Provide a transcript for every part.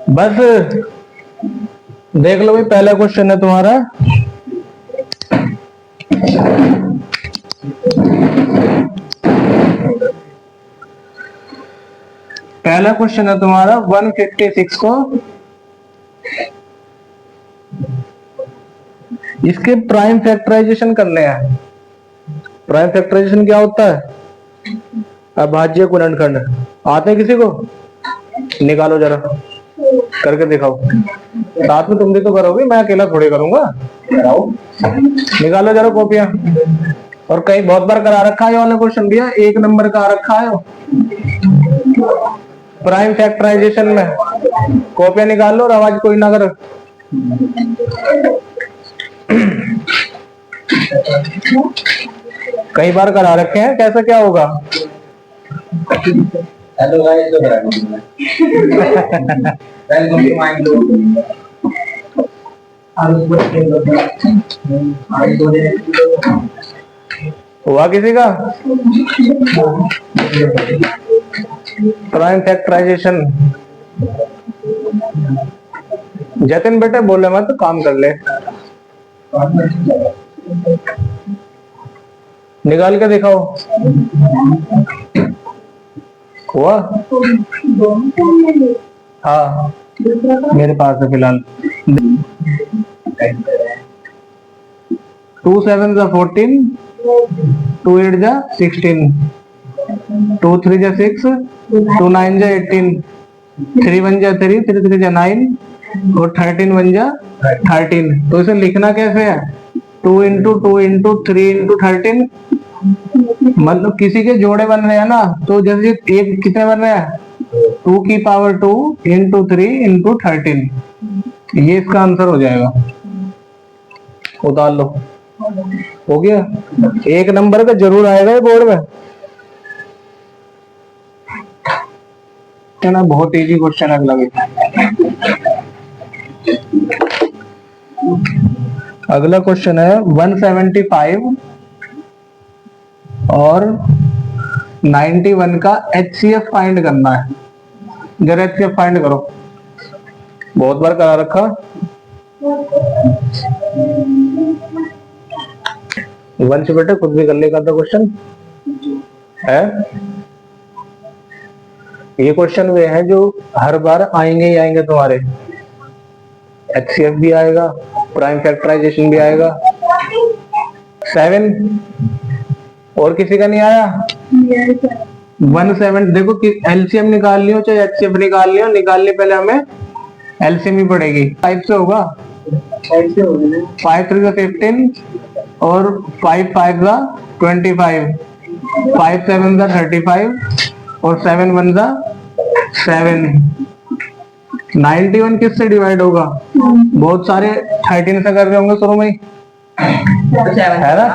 बस देख लो भाई, पहला क्वेश्चन है तुम्हारा। पहला क्वेश्चन है तुम्हारा 156 को इसके प्राइम फैक्टराइजेशन करने हैं। प्राइम फैक्टराइजेशन क्या होता है? अभाज्य गुणनखंड आते हैं किसी को? निकालो जरा, करके दिखाओ। साथ में तुम भी तो करोगे, मैं अकेला थोड़ी करूंगा। निकालो जरा कॉपियां। और कहीं बहुत बार करा रखा है वाला क्वेश्चन भैया, 1 नंबर का आ रखा है प्राइम फैक्टराइजेशन में। कॉपियां निकाल लो और आवाज कोई ना करे। कई बार करा रखे हैं, कैसा क्या होगा? Hello guys, welcome to my हुआ किसी का प्राइम फैक्टराइजेशन? जतिन बेटे बोले मत, तो काम कर ले। निकाल के दिखाओ। हुआ? हाँ मेरे पास है फिलहाल। 2 7 जा 14, 2 8 जा 16, 2 3 जा 6, 2 9 जा 18, 3 1 जा 3, 3 3 जा 9 और 13 1 जा 13। तो इसे लिखना कैसे है? 2 इंटू 2 इंटू 3 इंटू 13। मतलब किसी के जोड़े बन रहे हैं ना, तो जैसे एक कितने बन रहे हैं? 2 की पावर 2 इंटू 3 इंटू 13। ये इसका आंसर हो जाएगा। उतार लो। हो गया? 1 नंबर का जरूर आएगा ये बोर्ड में, है ना? बहुत इजी क्वेश्चन है अगला भी। अगला क्वेश्चन है 175 और 91 का HCF फाइंड करना है। जरा HCF फाइंड करो। बहुत बार करा रखा। वंश बेटा खुद भी कर लेगा था क्वेश्चन है। ये क्वेश्चन वे हैं जो हर बार आएंगे ही आएंगे तुम्हारे। HCF भी आएगा, प्राइम फैक्टराइजेशन भी आएगा। 7 और किसी का नहीं आया? 17 देखो कि एलसीएम निकाल लियो चाहे HCF निकाल लियो, निकालने पहले हमें एलसीएम ही पड़ेगी। 5 से होगा, 5 3 का 15 और 5 5 का 25, 5 7 का 35 और 7 1 का 7। 91 किससे डिवाइड होगा? बहुत सारे 13 से कर रहे होंगे शुरू में ही, है ना?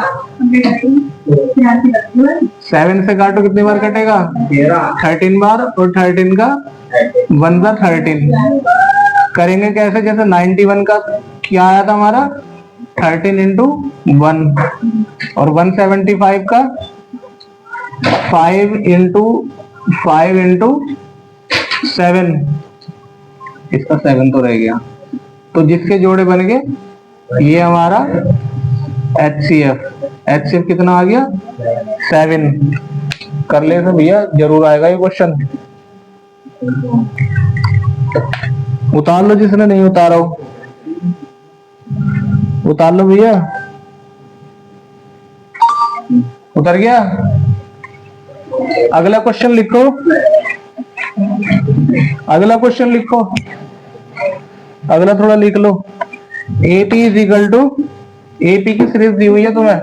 7 से काटो कितनी बार कटेगा? 13 बार। और 13 का 1 का 13। करेंगे कैसे? जैसे 91 का क्या आया था हमारा? 13 इंटू 1 और 175 का 5 इंटू 5 इंटू 7। इसका 7 तो रह गया, तो जिसके जोड़े बन गए ये हमारा HCF कितना आ गया? 7। कर ले तो भैया, जरूर आएगा ये क्वेश्चन। उतार लो जिसने नहीं उतारा हो, उतार लो भैया। उतर गया? अगला क्वेश्चन लिखो। अगला क्वेश्चन लिखो। अगला थोड़ा लिख लो। AP is equal to, AP की सीरीज दी हुई है तुम्हें।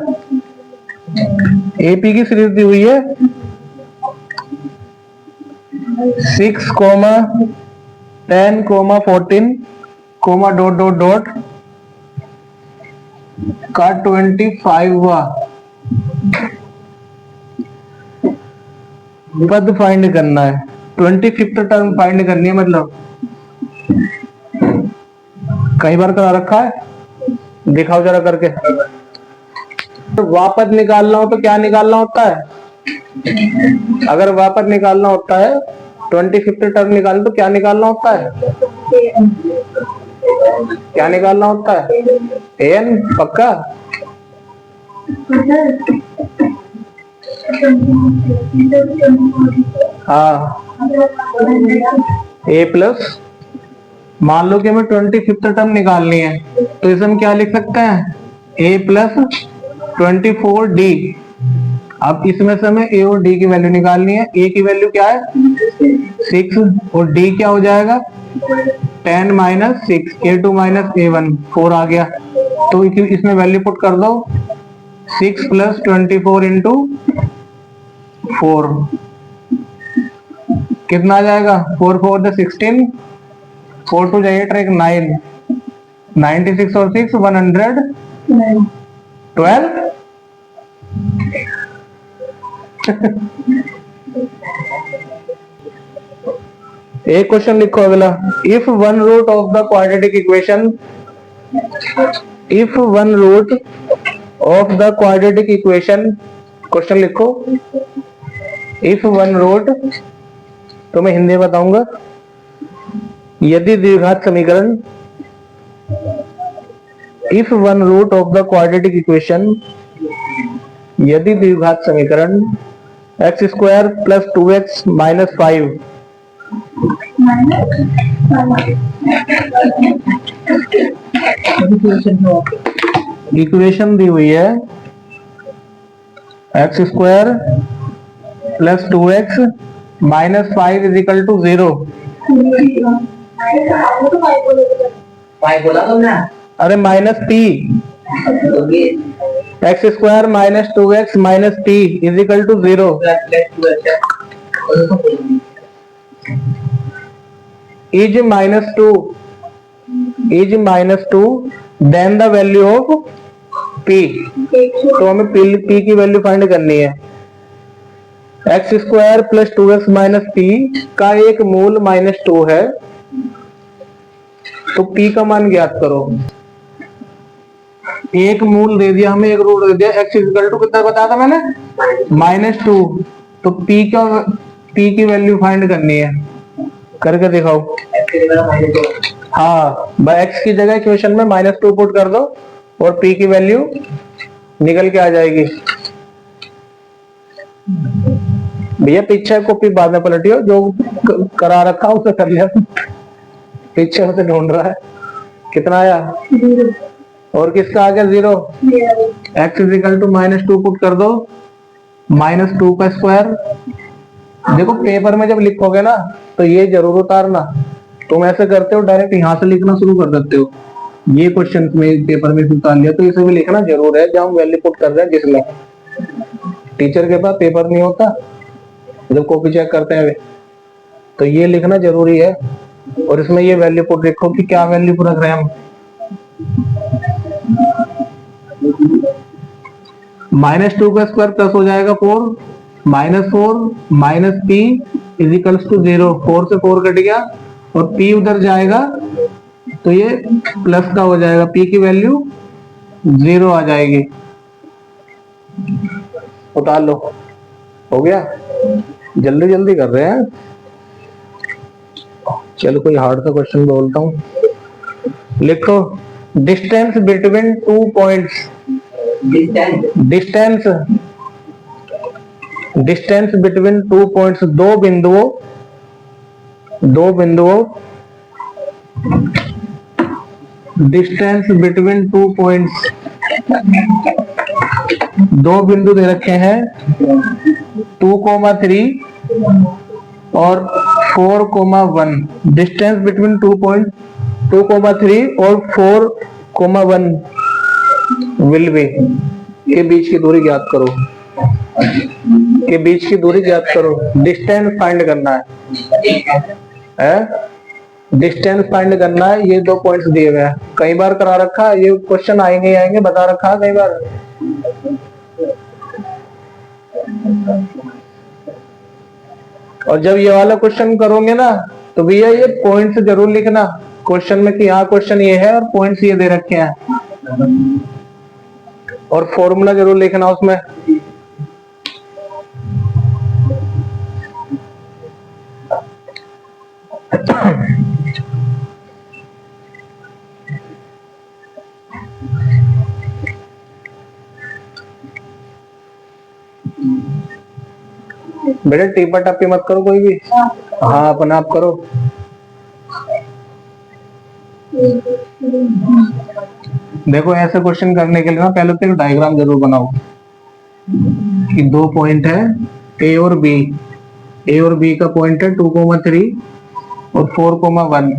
AP की सीरीज दी हुई है 6, 10, 14, डॉट डॉट डॉट का 25वां पद फाइंड करना है। 25th टर्म फाइंड करनी है। मतलब कई बार करा रखा है, दिखाओ जरा करके। तो वापद निकालना हो तो क्या निकालना होता है? अगर वापद निकालना होता है 25th टर्म निकाल तो क्या निकालना होता है, क्या निकालना होता है, an पक्का। हाँ a प्लस, मान लो कि हमें 25th टर्म निकालनी है तो इसे हम क्या लिख सकते हैं, a प्लस 24d। अब इसमें से हमें a और d की वैल्यू निकालनी है। a की वैल्यू क्या है 6 और d क्या हो जाएगा 10 माइनस 6, a2 माइनस a1 4 आ गया। तो इसमें वैल्यू पुट कर दो 6 प्लस 24 इंटू 4 कितना आ जाएगा 4 4 द 16, 4 2 8 और 9, 96 और 6 112। एक क्वेश्चन लिखो अगला, if one root of the quadratic equation, if one root of the quadratic equation, question लिखो, इफ वन रूट, तो मैं हिंदी बताऊंगा, यदि द्विघात समीकरण, if one root of the quadratic equation, यदि द्विघात समीकरण x square plus 2x minus 5 equation दी हुई है x square plus 2x minus 5 is equal to 0। अरे minus p, x square minus 2x minus p is equal to 0। Is minus two then the value of p। तो हमें p की value find करनी है। X square plus 2x minus p का एक मूल minus 2 है, तो p का मान ज्ञात करो। एक मूल दे दिया हमें, एक रूट दे दिया, एक्स इक्वल टू कितना बताया था मैंने -2, तो p की वैल्यू फाइंड करनी है, करके दिखाओ। हाँ x की जगह इक्वेशन में -2 पुट कर दो और p की वैल्यू निकल के आ जाएगी। भैया पीछे कॉपी बाद में पलटियो, जो करा रखा उसे कर लिया, पीछे उसे ढूंढ रहा है। कितना आया 0, और किसका आ गया 0, x is equal to -2 put कर दो, -2 का स्क्वायर। देखो पेपर में जब लिखोगे ना तो ये जरूर उतारना, तुम ऐसे करते हो डायरेक्ट यहाँ से लिखना शुरू कर देते हो, ये क्वेश्चन में पेपर में उतार लिया, तो इसे भी लिखना जरूर है जब हम वैल्यू पुट कर रहे हैं जिसमें। टीचर के पास पेपर नहीं होता जब कॉपी चेक करते हैं, तो ये लिखना जरूरी है, और इसमें ये वैल्यू पुट लिखो कि क्या वैल्यू पुट रख रहे हैं हम। -2 का स्क्वायर प्लस हो जाएगा 4, -4 minus p is equals to 0, 4 से 4 कट गया और p उधर जाएगा तो ये प्लस का हो जाएगा, p की वैल्यू 0 आ जाएगी। उतार लो, हो गया। जल्दी जल्दी कर रहे हैं। चलो कोई हार्ड सा क्वेश्चन बोलता हूँ, लिखो distance between 2 points, distance between 2 points, दो बिंदुओं, डिस्टेंस बिटवीन 2 पॉइंट्स, दो बिंदु दे रखे हैं 2,3 और 4,1। डिस्टेंस बिटवीन 2 पॉइंट 2,3 और 4,1 विल बी, के बीच की दूरी ज्ञात करो, के बीच की दूरी ज्ञात करो। डिस्टेंस फाइंड करना है, डिस्टेंस फाइंड करना है। ये 2 पॉइंट्स दिए हुए हैं, कई बार करा रखा है, ये क्वेश्चन आएंगे ही आएंगे, बता रखा है कई बार। और जब ये वाला क्वेश्चन करोगे ना तो भैया ये पॉइंट्स जरूर लिखना क्वेश्चन में कि हाँ क्वेश्चन ये है और पॉइंट्स ये दे रखे हैं, और फॉर्मूला जरूर लिखना उसमें। बेटे टीपा टप्पी मत करो कोई भी। हाँ अपना आप करो। देखो ऐसे क्वेश्चन करने के लिए ना पहले तो एक डायग्राम जरूर बनाओ कि दो पॉइंट है ए और बी। ए और बी का पॉइंट है 2,3 और 4,1।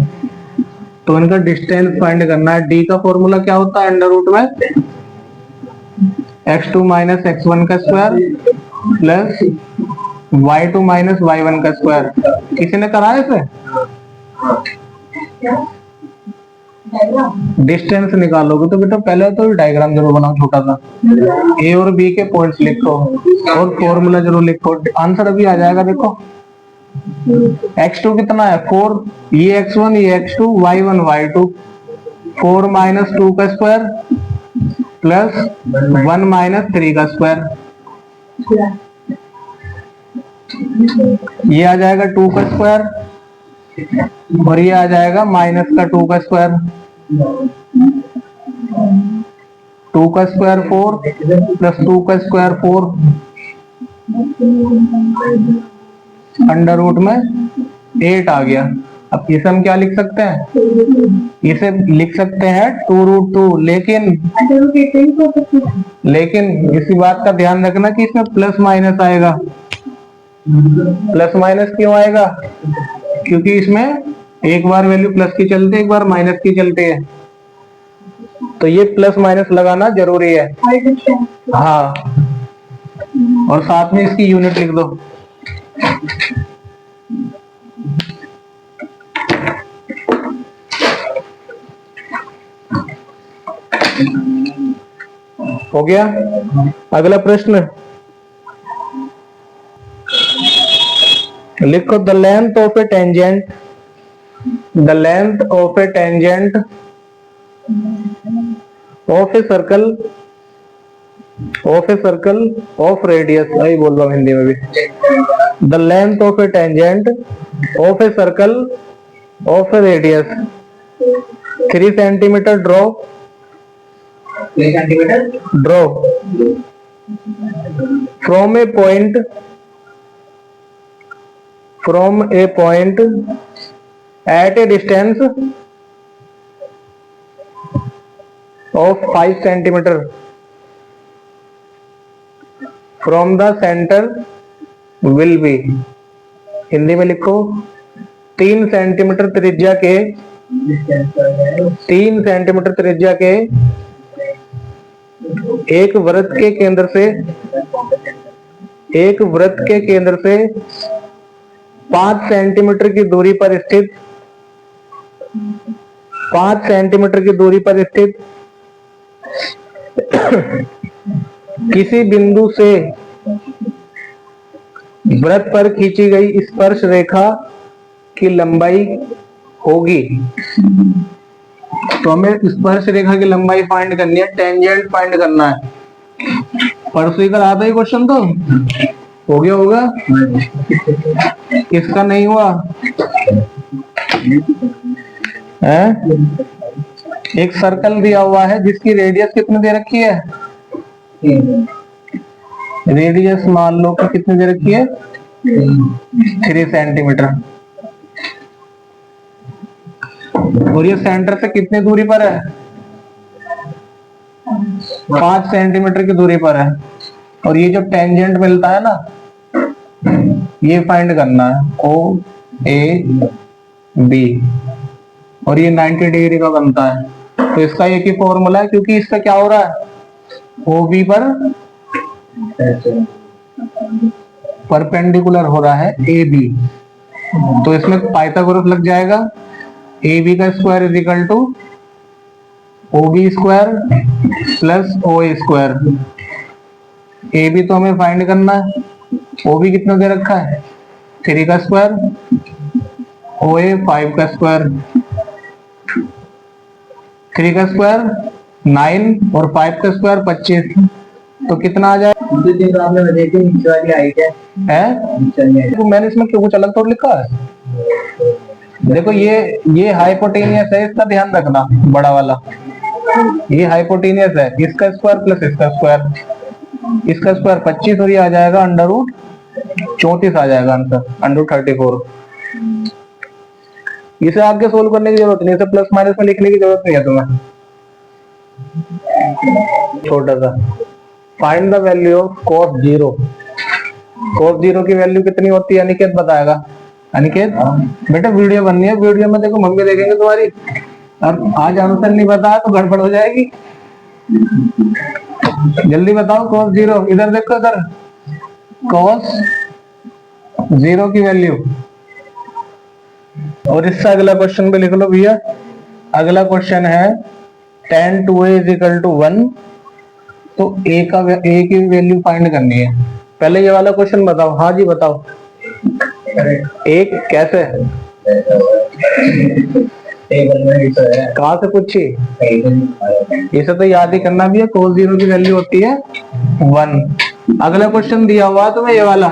तो इनका डिस्टेंस फाइंड करना है। डी का फॉर्मूला क्या होता है अंडर रूट में x2 माइनस x1 का square plus y2 minus y1 का स्क्वायर। किसी ने करा है इसे? डिस्टेंस निकालोगे तो बेटा पहले तो डायग्राम जरूर बनाओ छोटा सा। ए और बी के पॉइंट्स लिखो और फॉर्मूला जरूर लिखो। आंसर अभी आ जाएगा। देखो x2 कितना है 4, ये x1 ये x2 y1 y2। 4 माइनस 2 का स्क्वायर प्लस 1 माइनस 3 का स्क्वायर। ये आ जाएगा 2 का स्क्वायर और ये आ जाएगा माइनस का 2 का स्क्वायर। 2 का स्क्वायर 4 प्लस 2 का स्क्वायर 4 अंडर रूट में 8 आ गया। अब इसे हम क्या लिख सकते हैं? इसे लिख सकते हैं 2√2। लेकिन इसी बात का ध्यान रखना कि इसमें प्लस माइनस आएगा। प्लस माइनस क्यों आएगा? क्योंकि इसमें एक बार वैल्यू प्लस की चलती है एक बार माइनस की चलती है, तो ये प्लस माइनस लगाना जरूरी है। हाँ और साथ में इसकी यूनिट लिख दो। हो गया। अगला प्रश्न लिखो। The length of a tangent, the length of a tangent of a circle, of a circle of radius. I बोल रहा हूं हिंदी में भी। The length of a tangent of a circle of a radius 3 centimetre draw. 3 centimetre draw from a point, from a point at a distance of 5 centimeter from the center will be। Hindi में लिखो 3 centimetre त्रिज्या के, 3 centimetre त्रिज्या के एक वृत्त के केंद्र से, एक वृत्त के केंद्र से 5 सेंटीमीटर की दूरी पर स्थित, 5 सेंटीमीटर की दूरी पर स्थित किसी बिंदु से वृत्त पर खींची गई स्पर्श रेखा की लंबाई होगी। तो हमें स्पर्श रेखा की लंबाई फाइंड करनी है, टेंजेंट फाइंड करना है। परसों ही कल आता है क्वेश्चन तो हो गया होगा। किसका नहीं हुआ है? एक सर्कल दिया हुआ है जिसकी रेडियस कितनी दे रखी है? रेडियस मान लो कि कितनी दे रखी है 3 सेंटीमीटर। और ये सेंटर से कितनी दूरी पर है? 5 सेंटीमीटर की दूरी पर है। और ये जो टेंजेंट मिलता है ना ये फाइंड करना है ओ ए बी और ये 90 डिग्री का बनता है। तो इसका एक ही फॉर्मूला है क्योंकि इसका क्या हो रहा है ओ बी पर परपेंडिकुलर हो रहा है ए बी। तो इसमें पाइथागोरस लग जाएगा। ए बी का square is equal to O B square plus O A square. A B तो हमें फाइंड करना है। ओ बी कितना दे रखा है 3 का स्क्वायर, ओ ए 5 का स्क्वायर। 3 का स्क्वायर 9 और 5 का स्क्वायर 25। तो कितना आ जाए? तो आपने नीचे वाली हाइट है? तो मैंने इसमें क्यों कुछ अलग थोड़ा लिखा है? देखो ये हाइपोटेनियस है, इसका ध्यान रखना, बड़ा वाला ये हाइपोटेनियस है, इसका स्क्वायर प्लस इसका स्क्वायर, इसका स्क्वायर 25 और ये आ जाएगा अंडर रूट 34 आ जाएगा आंसर, अंडर रूट 34। इसे आगे सोल्व करने की जरूरत नहीं, इसे प्लस माइनस में लिखने की जरूरत नहीं है तुम्हें। छोटा सा find the value of cos 0। cos 0 की वैल्यू कितनी होती है अनिकेत बताएगा। अनिकेत बेटा वीडियो बननी है, वीडियो में देखो मम्मी देखेंगे तुम्हारी, अब आज आंसर नहीं बताया तो गड़बड़ हो जाएगी। जल्दी बताओ cos 0, इधर देखो इधर, cos 0 की वैल्यू। और इससे अगला क्वेश्चन भी लिख लो भैया। अगला क्वेश्चन है tan 2a is equal to 1, तो a की वैल्यू फाइंड करनी है। पहले ये वाला क्वेश्चन बताओ। हाँ जी बताओ, एक कैसे कहाँ से पूछी, इसे तो याद ही करना भी है। cos 0 की वैल्यू होती है 1। अगला क्वेश्चन दिया हुआ है तुम्हें ये वाला,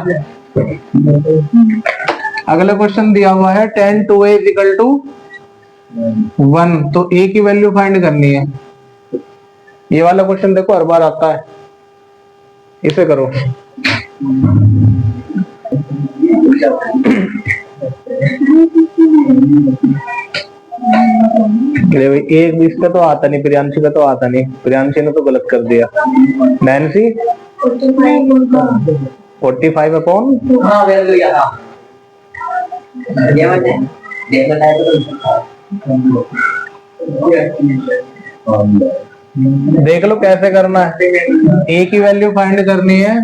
अगला क्वेश्चन दिया हुआ है tan 2a is equal to 1, तो a की वैल्यू फाइंड करनी है। ये वाला क्वेश्चन देखो हर बार आता है, इसे करो। एक भी इसका तो आता नहीं, प्रियांशी का तो आता नहीं, प्रियांशी ने तो गलत कर दिया। नैन्सी 45 अपॉन, देख लो कैसे करना है। ए की वैल्यू फाइंड करनी है।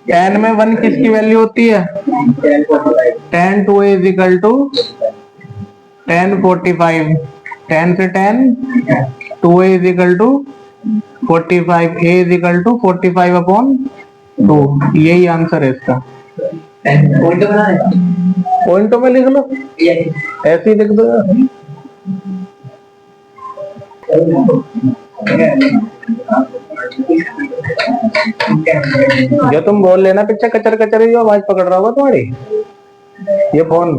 tan में 1 किसकी वैल्यू होती है, tan 2a is equal to tan 45, tan से tan 2a is equal to 45, a is equal to 45 upon 2, यही आंसर है इसका। पॉइंटों में लिख लो, ऐसे ही लिख दो। जो तुम बोल लेना पीछे कचर कचर जो आवाज पकड़ रहा होगा तुम्हारी, ये फोन।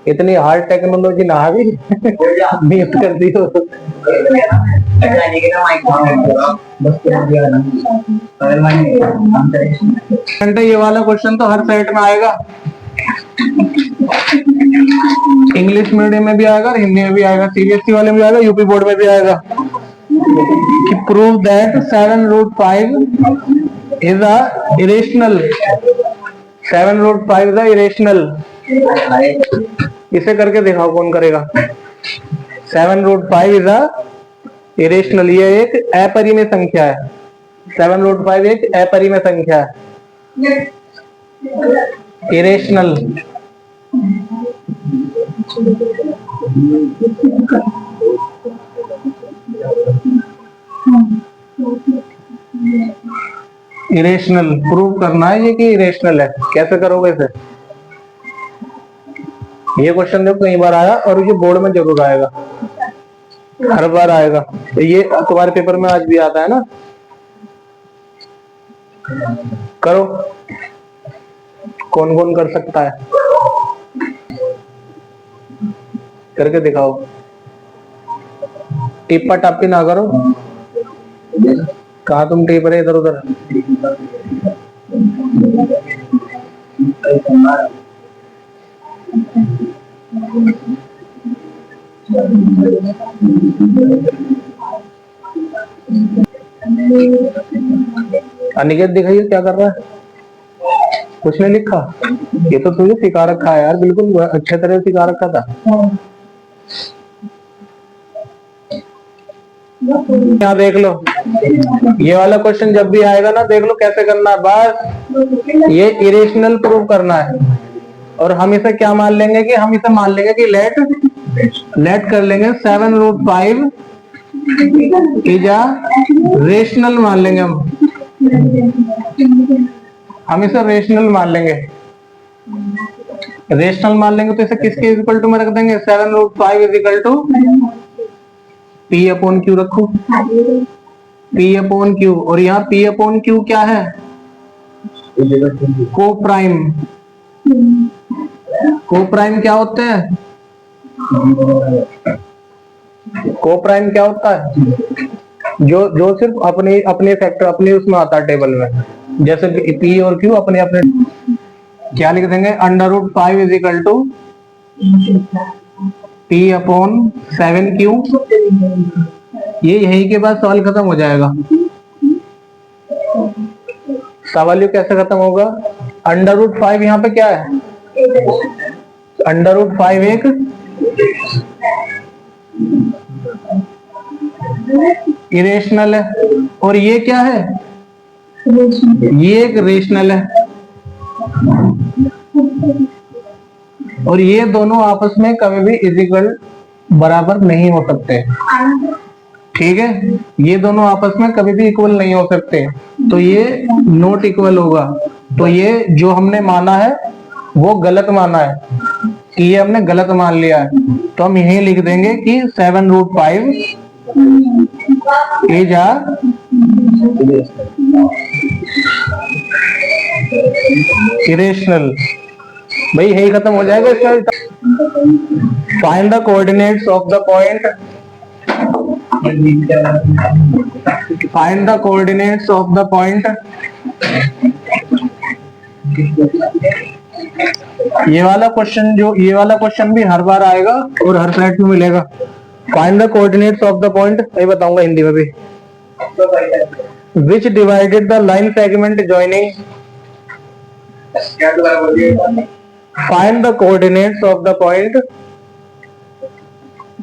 इतनी हार्ड टेक्नोलॉजी ना भी म्यूट कर दी हो। ये वाला क्वेश्चन तो हर साइड में आएगा, इंग्लिश मीडियम में भी आएगा, हिंदी में भी आएगा, सीबीएसई वाले में भी आएगा, यूपी बोर्ड में भी आएगा। कि prove that 7√5 is a irrational, 7√5 is a irrational. इसे करके दिखाओ कौन करेगा। 7√5 इज अ इरेशनल, ये एक अपरिमेय संख्या है। 7√5 एक अपरिमेय संख्या है, इरेशनल। इरेशनल प्रूव करना है ये कि इरेशनल है। कैसे करोगे इसे, ये क्वेश्चन देखो कई बार आया और ये बोर्ड में जरूर आएगा, हर बार आएगा। ये तुम्हारे पेपर में आज भी आता है ना। करो, कौन कौन कर सकता है, करके दिखाओ। टिप्पा टाप्पी ना करो। कहा तुम टिप रहे इधर उधर। अनिकेत दिखाइए क्या कर रहा है, कुछ नहीं लिखा। ये तो तुझे सिखा रखा है यार, बिल्कुल अच्छे तरह से सिखा रखा था। यहाँ देख लो, ये वाला क्वेश्चन जब भी आएगा ना, देख लो कैसे करना है। बस ये इरेशनल प्रूव करना है, और हम इसे क्या मान लेंगे कि हम इसे मान लेंगे कि लेट कर लेंगे 7√5 इज अ रेशनल मान लेंगे। हम इसे रेशनल मान लेंगे। रेशनल मान लेंगे तो इसे किसके इक्वल टू में रख देंगे, 7√5 is equal to P upon Q रखो, P अपॉन Q। और यहाँ P अपॉन Q क्या है, को प्राइम, को प्राइम क्या होते हैं? को प्राइम क्या होता है? जो सिर्फ अपने अपने फैक्टर अपने उसमें आता है टेबल में, जैसे पी और क्यू अपने अपने। क्या लिख देंगे? √5 is equal to P upon 7Q। ये यही के बाद सवाल खत्म हो जाएगा। सवाल ये कैसे खत्म होगा? √5 यहाँ पे क्या है? √5 एक इरेशनल है, और ये क्या है? ये एक रेशनल है, और ये दोनों आपस में कभी भी इक्वल बराबर नहीं हो सकते। ठीक है, ये दोनों आपस में कभी भी इक्वल नहीं हो सकते, तो ये नॉट इक्वल होगा। तो ये जो हमने माना है वो गलत माना है, कि ये हमने गलत मान लिया है। तो हम यही लिख देंगे कि 7√5 इज आ इरेशनल। भाई यही खत्म हो जाएगा इसका। Find the coordinates of the point, find the coordinates of the point. ये वाला क्वेश्चन भी हर बार आएगा और हर सेट में मिलेगा। Find the coordinates of the point, ये बताऊंगा हिंदी में भी। Which divided the line segment joining, find the coordinates of the point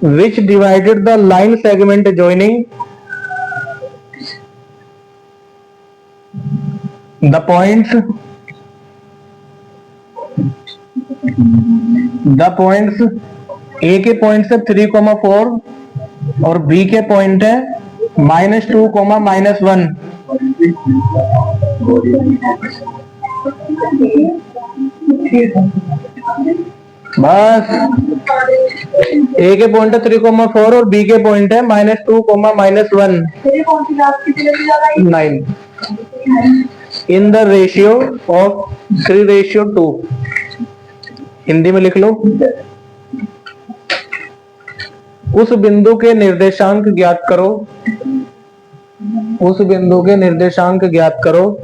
which divided the line segment joining the points A के पॉइंट से 3,4 और B के पॉइंट है -2, -1। बस ए के पॉइंट है 3,4 और बी के पॉइंट है -2, -1 9 in the ratio of 3:2। Hindi में लिख लो। उस बिंदु के निर्देशांक ज्ञात करो, उस बिंदु के निर्देशांक ज्ञात करो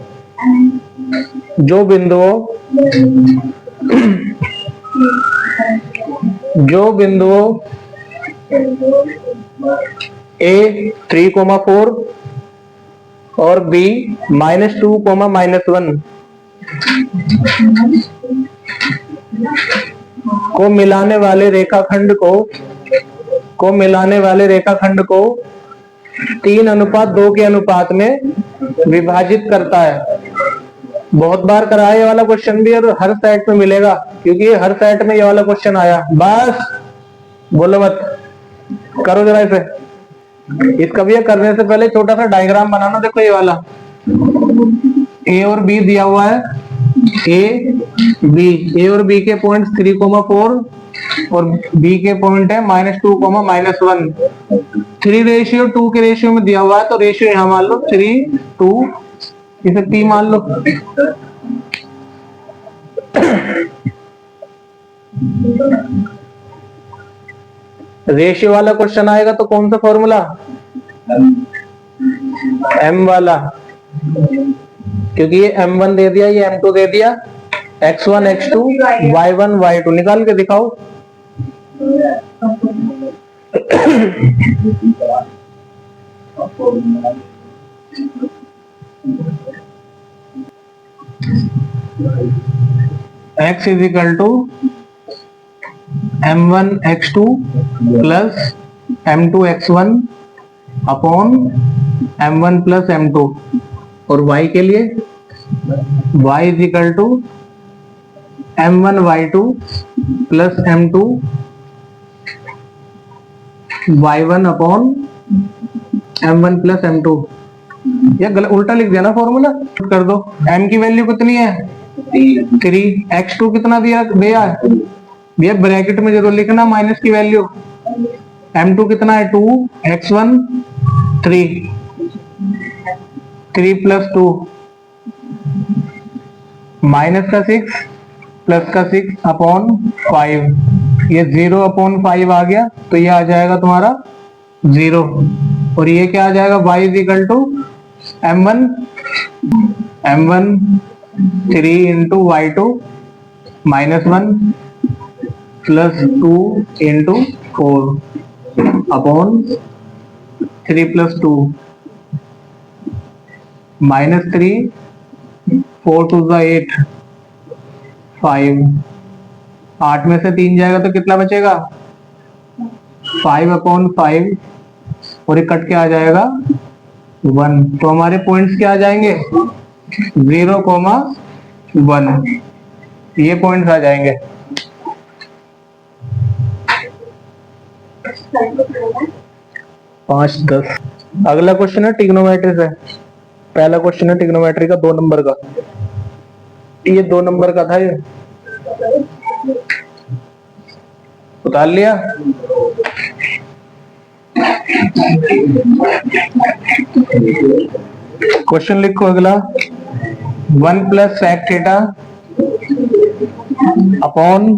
जो बिंदुओं A 3,4 और B -2, -1 को मिलाने वाले रेखाखंड को 3:2 के अनुपात में विभाजित करता है। बहुत बार करा है ये वाला क्वेश्चन भी, और हर सेट में मिलेगा, क्योंकि हर सेट में ये वाला क्वेश्चन आया। बस बोलो मत, करो जरा इसे। इसका भी करने से पहले छोटा सा डायग्राम बनाना। देखो ये वाला ए और बी दिया हुआ है, ए और बी के पॉइंट 3,4 और बी के पॉइंट है -2, -1। 3:2 के रेशियो में दिया हुआ है, तो रेशियो यहां मान लो 3:2, इसे T मान लो। रेशियो वाला क्वेश्चन आएगा तो कौन सा फॉर्मूला? M वाला, क्योंकि ये M1 दे दिया, ये M2 दे दिया, X1 X2 Y1 Y2 निकाल के दिखाओ। X is equal to M1 X2 plus M2 X1 upon M1 plus M2, और Y के लिए Y is equal to M1 Y2 plus M2 Y1 upon M1 plus M2। या गलत उल्टा लिख दिया ना फॉर्मूला, कर दो। M की वैल्यू कितनी है? 3। X2 कितना दिया है? भैया ब्रैकेट में जरूर लिखना माइनस की वैल्यू। M2 कितना है? 2, X1 3 प्लस 2 माइनस का 6 प्लस का 6 अपॉन 5, ये 0 अपॉन 5 आ गया, तो ये आ जाएगा तुम्हारा 0। और ये क्या आ जाएगा, y is equal to m1 3 into y2 -1 plus 2 into 4 upon 3 plus 2 -3 4 to 8 5, 8 में से 3 जाएगा तो कितना बचेगा 5 अपॉन 5, और ये कट के आ जाएगा 1। तो हमारे पॉइंट्स क्या आ जाएंगे 0,1, ये पॉइंट्स आ जाएंगे। पाँच 10। अगला क्वेश्चन है ट्रिग्नोमेट्री से। पहला क्वेश्चन है ट्रिग्नोमेट्री का 2 नंबर का, ये 2 नंबर का था, ये उतार लिया। क्वेश्चन लिखो अगला, 1 plus sec theta upon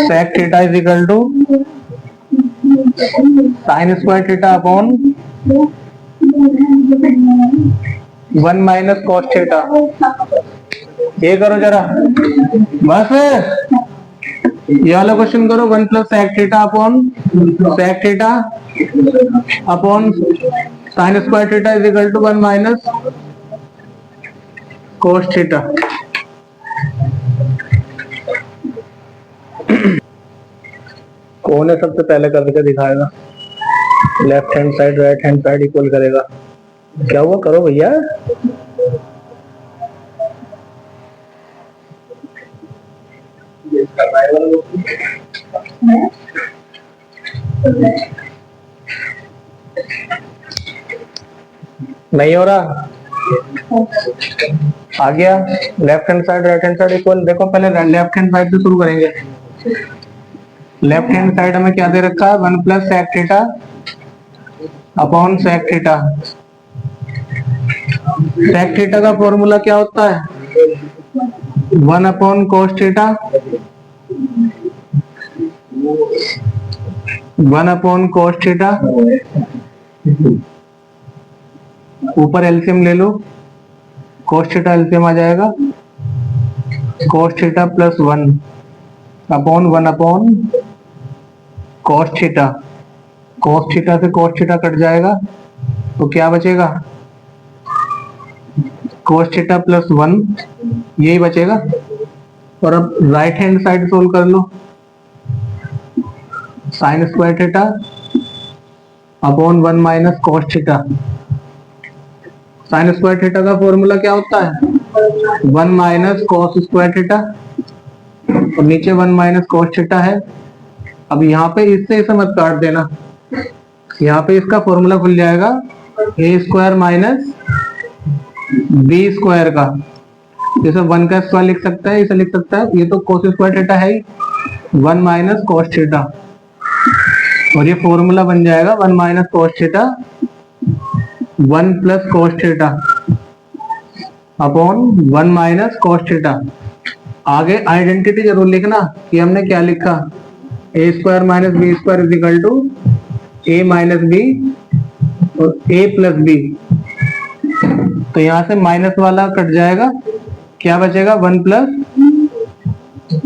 sec theta is equal to sine square theta upon 1 minus cos theta. ये करो जरा, बस ये वाला क्वेश्चन करो। 1 plus sec theta upon sec theta upon sine square theta is equal to 1 minus cos theta. कौन है सबसे पहले करके दिखाएगा? Left hand side right hand side equal करेगा। क्या हुआ, करो भैया। नहीं हो रहा, आ गया। Left hand side right hand side equal. देखो पहले लेफ्ट हैंड साइड से शुरू करेंगे। लेफ्ट हैंड साइड हमें क्या दे रखा है, 1 plus sec theta upon sec theta. Sec theta का फॉर्मूला क्या होता है, 1 upon cos theta 1 upon cos theta. ऊपर एलसीएम ले लो, कोस थीटा एलसीएम आ जाएगा, cos theta plus 1 upon 1 upon cos theta. Cos theta से कोस थीटा कट जाएगा, तो क्या बचेगा कोस थीटा प्लस 1, यही बचेगा। और अब राइट हैंड साइड सोल्व कर लो, sine square theta upon 1 minus cos theta. Sine square theta का फॉर्मूला क्या होता है, 1 माइनस कोस स्क्वायर थीटा, और नीचे 1 माइनस कोस थीटा है। अब यहाँ पे इससे इसे मत काट देना, यहाँ पे इसका फॉर्मूला खुल जाएगा ए स्क्वायर माइनस बी स्क्वायर का। जैसे 1 का स्क्वायर लिख सकता है, इसे लिख सकता है, ये तो कोस स्क्वायर थीटा है ही, 1 माइनस कोस थीटा, और ये फॉर्मूला बन जाएगा 1 minus cos theta 1 plus cos theta upon 1 minus cos theta. आगे आइडेंटिटी जरूर लिखना कि हमने क्या लिखा, A square minus B square is equal to A minus B और ए प्लस बी। तो यहां से माइनस वाला कट जाएगा, क्या बचेगा 1 प्लस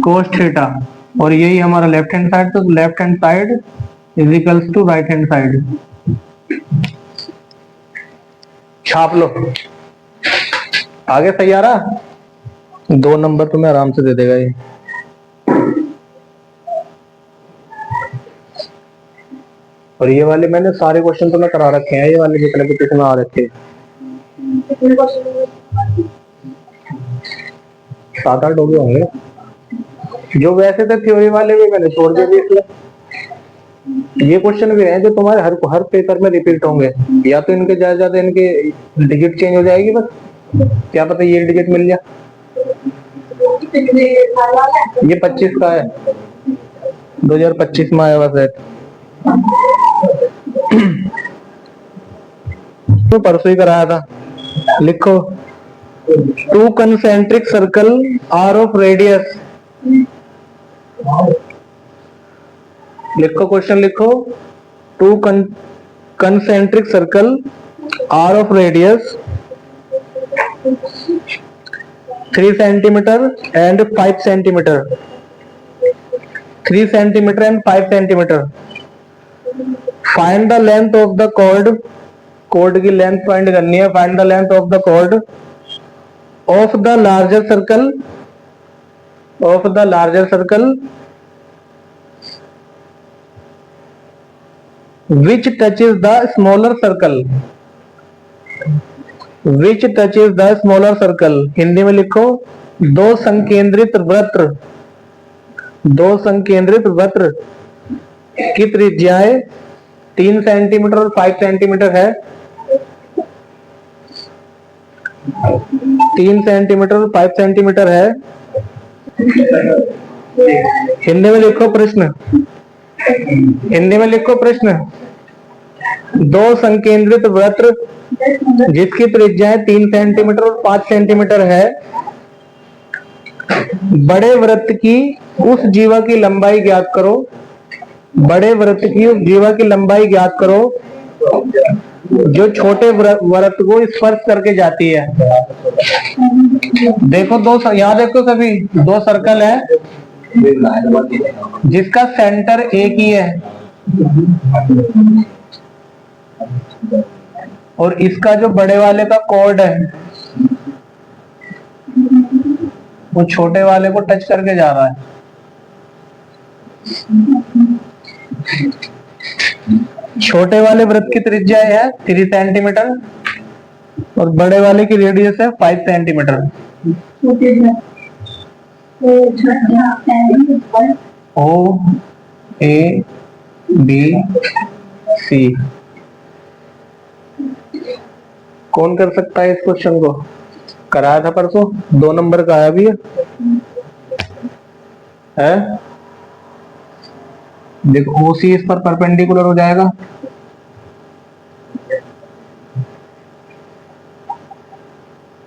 कोस थीटा, और यही हमारा लेफ्ट हैंड साइड। तो left hand side is equals to right hand side. छाप लो, आगे सही आ रहा। 2 नंबर तुम्हें आराम से दे देगा ये। और ये वाले मैंने सारे क्वेश्चन तुम्हें करा रखे हैं, ये वाले जितने भी कितने आ रखे हैं, 7-8 हो गए होंगे। जो वैसे थे थ्योरी वाले भी मैंने छोड़ दिए इसलिए। ये क्वेश्चन भी हैं जो तुम्हारे हर पेपर में रिपीट होंगे, या तो इनके ज्यादा इनके डिजिट चेंज हो जाएगी, बस क्या पता ये डिजिट मिल जाए। ये 25 का है, 2025 में आया हुआ सेट, तो परसों ही कराया था। लिखो two concentric circle are of radius, लिखो क्वेश्चन लिखो। Two concentric circle are of radius 3 centimeter and 5 centimeter, 3 centimeter and 5 centimeter. Find the length of the chord, chord की लेंथ फाइंड करनी है। Find the length of the chord of the larger circle, of the larger circle which touches the smaller circle, which touches the smaller circle। Hindi में लिखो, दो संकेंद्रित वृत्त, दो संकेंद्रित वृत्त की त्रिज्याएं 3 सेंटीमीटर और 5 सेंटीमीटर है। 3 सेंटीमीटर और 5 सेंटीमीटर है। हिंदी में लिखो प्रश्न, हिंदी में लिखो प्रश्न। दो संकेंद्रित वृत्त जिसकी त्रिज्याएं 3 सेंटीमीटर और 5 सेंटीमीटर है, बड़े वृत्त की उस जीवा की लंबाई ज्ञात करो, बड़े वृत्त की उस जीवा की लंबाई ज्ञात करो जो छोटे वृत्त को स्पर्श करके जाती है। देखो दो, यहाँ देखो सभी, दो सर्कल है जिसका सेंटर एक ही है और इसका जो बड़े वाले का कॉर्ड है वो छोटे वाले को टच करके जा रहा है। छोटे वाले वृत्त की त्रिज्या है 3 सेंटीमीटर और बड़े वाले की रेडियस है 5 सेंटीमीटर। ओ ए बी सी, कौन कर सकता है इस क्वेश्चन को? कराया था परसों, 2 नंबर का आया भी है? देखो ओसी इस पर परपेंडिकुलर हो जाएगा,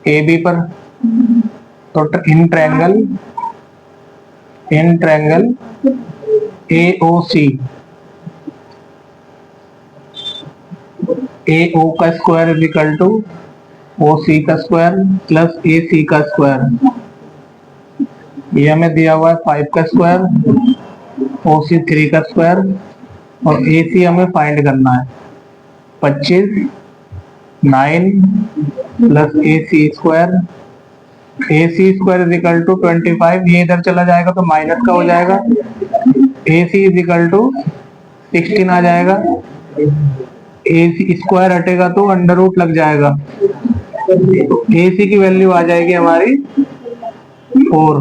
ए बी पर, तो इन ट्रायंगल AOC, AO का square is equal to OC का स्क्वायर प्लस AC का स्क्वायर। ये हमें दिया हुआ है 5 का स्क्वायर, OC 3 का स्क्वायर और AC हमें फाइंड करना है। 25 9 plus AC square, AC square is equal to 25, ये इधर चला जाएगा तो माइनस का हो जाएगा। AC इज इक्वल टू 16 आ जाएगा। AC स्क्वायर हटेगा तो अंडर रूट लग जाएगा, तो AC की वैल्यू आ जाएगी हमारी 4।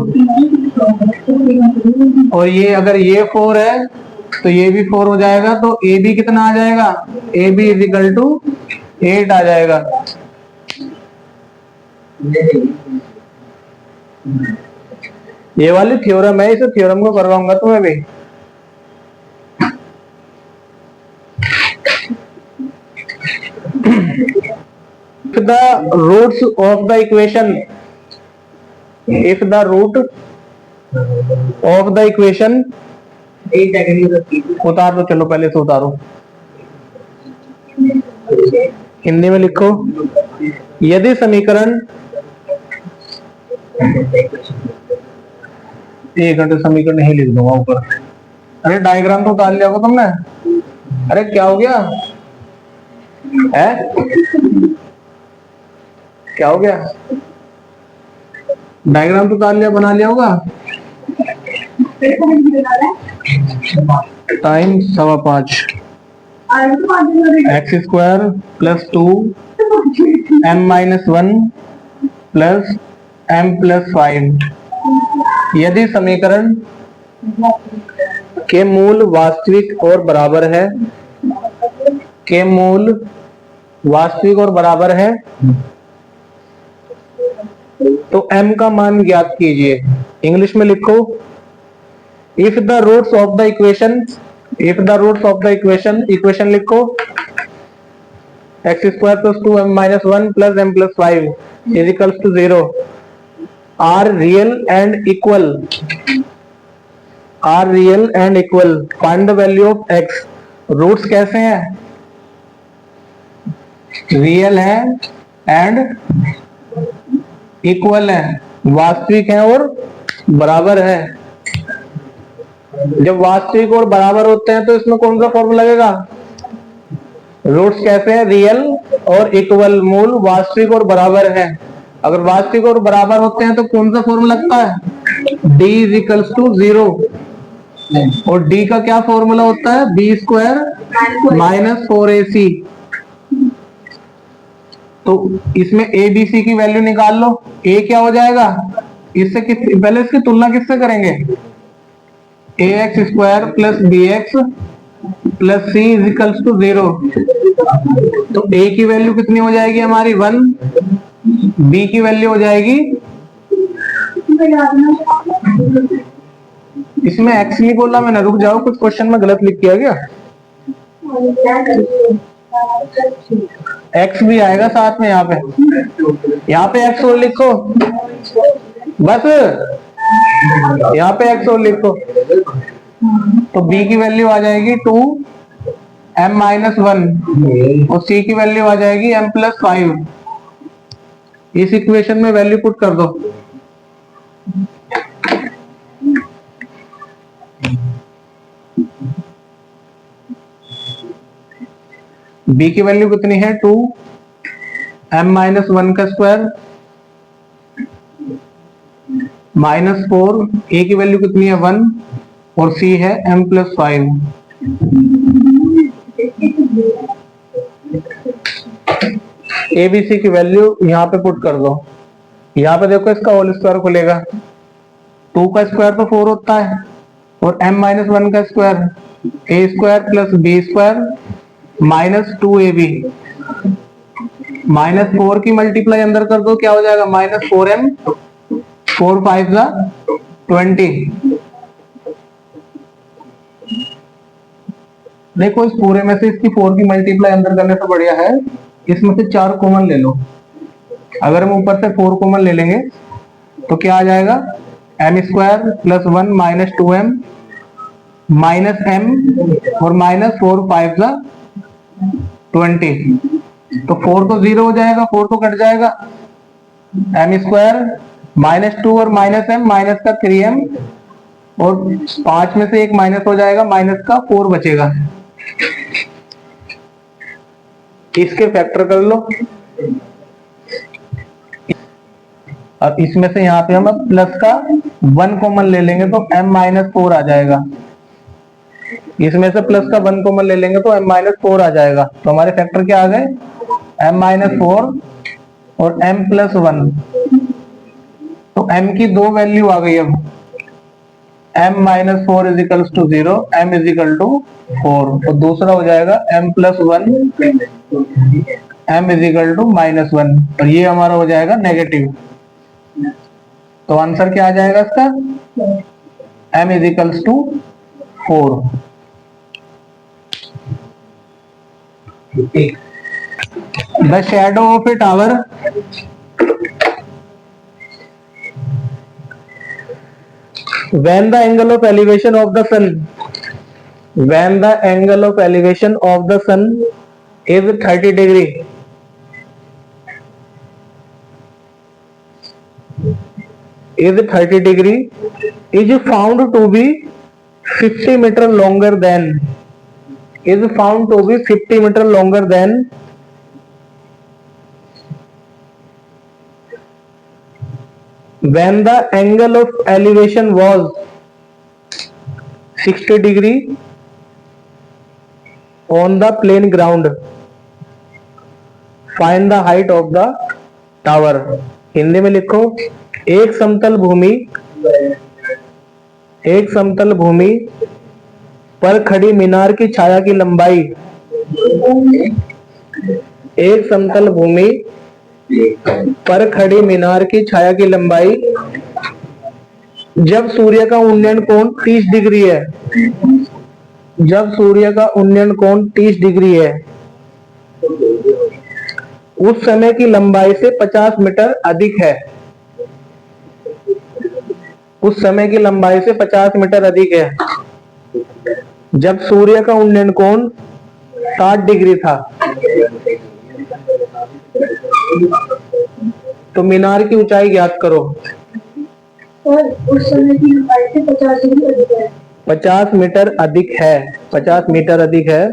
और ये अगर ये 4 है तो ये भी 4 हो जाएगा, तो AB कितना आ जाएगा? AB इज इक्वल टू 8 आ जाएगा। ये वाली थ्योरम है, इस थ्योरम को करवाऊंगा तुम्हें भी। The roots of the equation, if the root of the equation, उतार दो, चलो पहले से उतारो। हिंदी में लिखो, यदि समीकरण, एक घंटे समीकरण नहीं लिख दूंगा ऊपर। अरे डायग्राम तो उतार लिया होगा तुमने? अरे क्या हो गया है? क्या हो गया? डायग्राम तो उतार लिया, बना लिया होगा। Time 5:15, x square plus 2 m-1 plus m+5। यदि समीकरण के मूल वास्तविक और बराबर है, के मूल वास्तविक और बराबर है तो m का मान ज्ञात कीजिए। इंग्लिश में लिखो, if the roots of the equation, if the roots of the equation, equation लिखो, x square plus 2m minus 1 plus m plus 5 is equals to 0 are real and equal, are real and equal, find the value of x. Roots कैसे हैं? Real है and equal है, वास्तविक है और बराबर है। जब वास्तविक और बराबर होते हैं तो इसमें कौन सा फॉर्मूला लगेगा? रूट्स कैसे हैं? रियल और इक्वल, मूल वास्तविक और बराबर है। अगर वास्तविक और बराबर होते हैं तो कौन सा फॉर्मूला लगता है? d is equals to 0। और d का क्या फॉर्मूला होता है? B square minus 4ac। तो इसमें a b c की वैल्यू निकाल लो। a क्या हो जाएगा? इससे पहले इसकी तुलना किससे करेंगे? ax square plus bx plus c is equals to 0। तो a की वैल्यू कितनी हो जाएगी हमारी? 1। b की वैल्यू हो जाएगी, इसमें x नहीं बोला मैंने, रुक जाओ, कुछ क्वेश्चन में गलत लिख किया क्या? x भी आएगा साथ में, यहाँ पे x और लिखो, बस यहाँ पे x और लिखो। तो b की वैल्यू आ जाएगी 2m माइनस 1 और c की वैल्यू आ जाएगी m प्लस 5। इस इक्वेशन में वैल्यू पुट कर दो। b की वैल्यू कितनी है? 2m माइनस 1 का स्क्वायर माइनस 4, a की वैल्यू कितनी है? 1 और c है m plus 5। A B C की वैल्यू यहाँ पे पुट कर दो। यहाँ पे देखो इसका होल स्क्वायर खुलेगा, 2 का स्क्वायर तो 4 होता है और m माइनस 1 का square a square plus b square minus 2ab minus 4 की मल्टीप्लाई अंदर कर दो, क्या हो जाएगा? माइनस 4m, 4 5 जा 20। देखो इस पूरे में से इसकी 4 की मल्टीप्लाई अंदर करने से बढ़िया है इसमें से 4 कॉमन ले लो। अगर हम ऊपर से 4 कॉमन ले लेंगे तो क्या आ जाएगा? m square plus 1 minus 2m minus m और माइनस 4 5 जा 20। तो 4 तो 0 हो जाएगा, 4 तो कट जाएगा। m स्क्वायर माइनस 2 और माइनस m, माइनस का 3m और 5 में से एक माइनस हो जाएगा, माइनस का 4 बचेगा। इसके फैक्टर कर लो। अब इसमें से यहाँ पे हम प्लस का 1 कॉमन ले लेंगे तो m माइनस 4 आ जाएगा। इसमें से प्लस का 1 कॉमन ले लेंगे तो m माइनस 4 आ जाएगा। तो हमारे फैक्टर क्या आ गए? m माइनस 4 और m प्लस 1। तो m की दो वैल्यू आ गई। अब m minus 4 is equals to 0, m is equal to 4। और दूसरा हो जाएगा m plus 1, m is equal to minus 1 और ये हमारा हो जाएगा नेगेटिव। तो आंसर क्या आ जाएगा इसका? m is equals to 4। The shadow of a tower when the angle of elevation of the sun, when the angle of elevation of the sun is 30 degree, is 30 degree, is found to be 50 meter longer than, is found to be 50 meter longer than when the angle of elevation was 60 degree on the plain ground, find the height of the tower। Hindi में लिखो, एक समतल भूमि पर खड़ी मीनार की छाया की लंबाई, एक समतल भूमि पर खड़ी मीनार की छाया की लंबाई जब सूर्य का उन्नयन कोण 30 डिग्री है, जब सूर्य का उन्नयन कोण 30 डिग्री है उस समय की लंबाई से 50 मीटर अधिक है। उस समय की लंबाई से 50 मीटर अधिक है जब सूर्य का उन्नयन कोण 60 डिग्री था। तो मीनार की ऊंचाई ज्ञात करो। और उस समय की लंबाई से 50 डिग्री अधिक है। 50 मीटर अधिक है, 50 मीटर अधिक है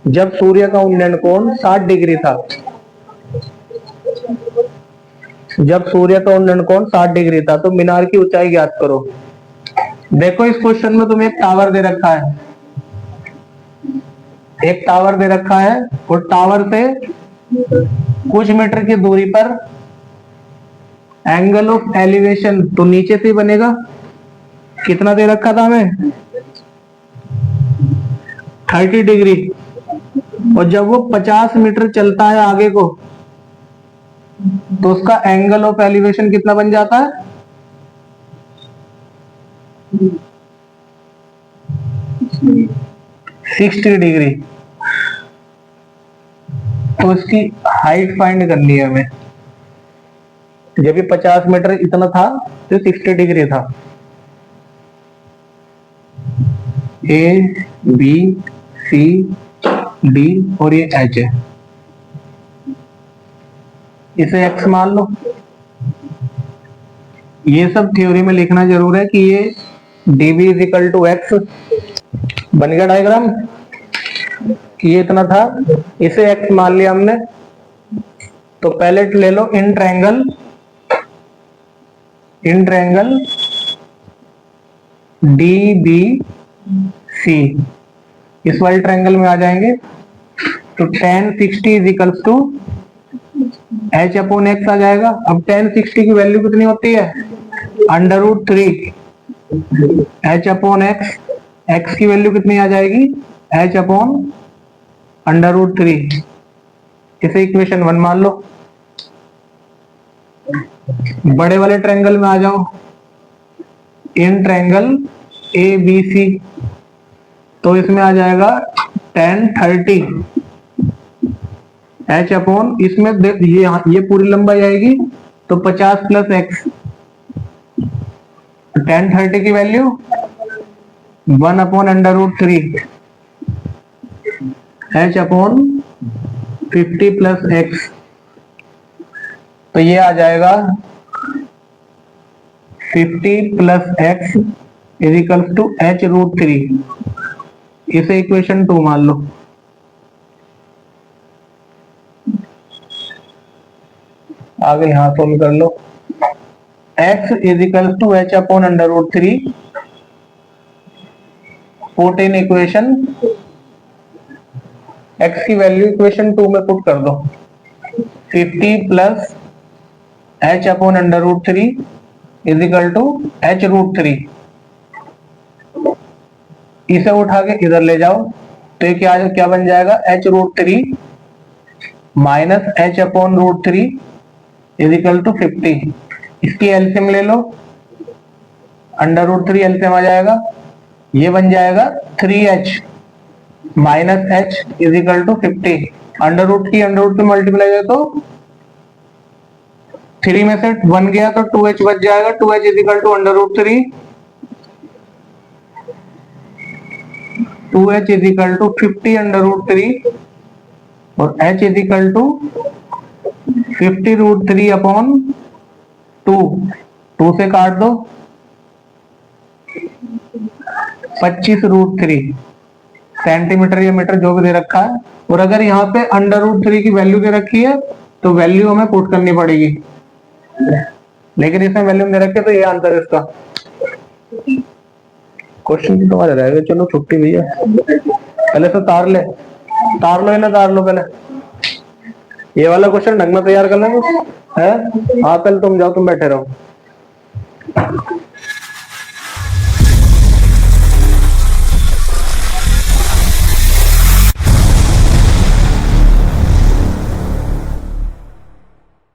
जब सूर्य का उन्नयन कोण 60 डिग्री था। जब सूर्य का उन्नयन कोण 60 डिग्री था। तो मीनार की ऊंचाई ज्ञात करो। देखो इस क्वेश्चन में तुम्हें एक टावर दे रखा है, एक टावर दे रखा है और टावर से कुछ मीटर की दूरी पर एंगल ऑफ एलिवेशन तो नीचे से बनेगा। कितना दे रखा था हमें? 30 डिग्री। और जब वो 50 मीटर चलता है आगे को तो उसका एंगल ऑफ एलिवेशन कितना बन जाता है? 60 डिग्री। तो इसकी हाइट फाइंड करनी है हमें। जब ये 50 मीटर इतना था तो 60 डिग्री था। ए बी सी डी और ये एच है, इसे एक्स मान लो। ये सब थ्योरी में लिखना जरूर है कि ये dv is equal to X. बन गया डायग्राम कि ये इतना था, इसे एक्स मान लिया हमने। तो पहले ले लो इन ट्रायंगल DBC। इस वाले ट्रायंगल में आ जाएंगे तो tan 60 is equals to h upon x आ जाएगा। अब tan 60 की वैल्यू कितनी होती है? √3 h अपॉन x। x की वैल्यू कितनी आ जाएगी? h upon √3। इसे इक्वेशन 1 मान लो। बड़े वाले ट्रायंगल में आ जाओ, इन ट्रायंगल ABC। तो इसमें आ जाएगा tan 30 h अपॉन, इसमें ये पूरी लंबाई आएगी तो 50 प्लस x। tan 30 की value 1 upon √3 h upon 50 plus x। तो ये आ जाएगा 50 plus x is equal to h√3। इसे इक्वेशन 2 मान लो। आगे यहां सोल्व कर लो। x is equal to h upon √3। Put in equation, x की वैल्यू इक्वेशन 2 में पुट कर दो। 50 plus h upon √3 is equal to h√3। इसे उठा के इधर ले जाओ तो ये क्या बन जाएगा? h√3 minus h upon √3 is equal to 50। इसकी एलसीएम ले लो, √3 एलसीएम आ जाएगा। ये बन जाएगा 3h minus h is equal to 50। Under root की मल्टीप्लाई है तो 3 में से 1 गया तो 2h बच जाएगा। 2h is equal to √3। 2h is equal to 50 √3 और h is equal to 50√3 upon 2। 2 से काट दो 25√3 सेंटीमीटर या मीटर जो भी दे रखा है। और अगर यहाँ पे √3 की वैल्यू दे रखी है तो वैल्यू हमें पुट करनी पड़ेगी, लेकिन इसमें वैल्यू दे रखी है तो ये आंसर है इसका। क्वेश्चन की तुम्हारे रहेगा। चलो छुट्टी भैया, पहले तो तार लो इन्हें, तार लो पहले। ये वाला क्वेश्चन ढंग में तैयार कर लेंगे है। हाँ पहले तुम जाओ, तुम बैठे रहो।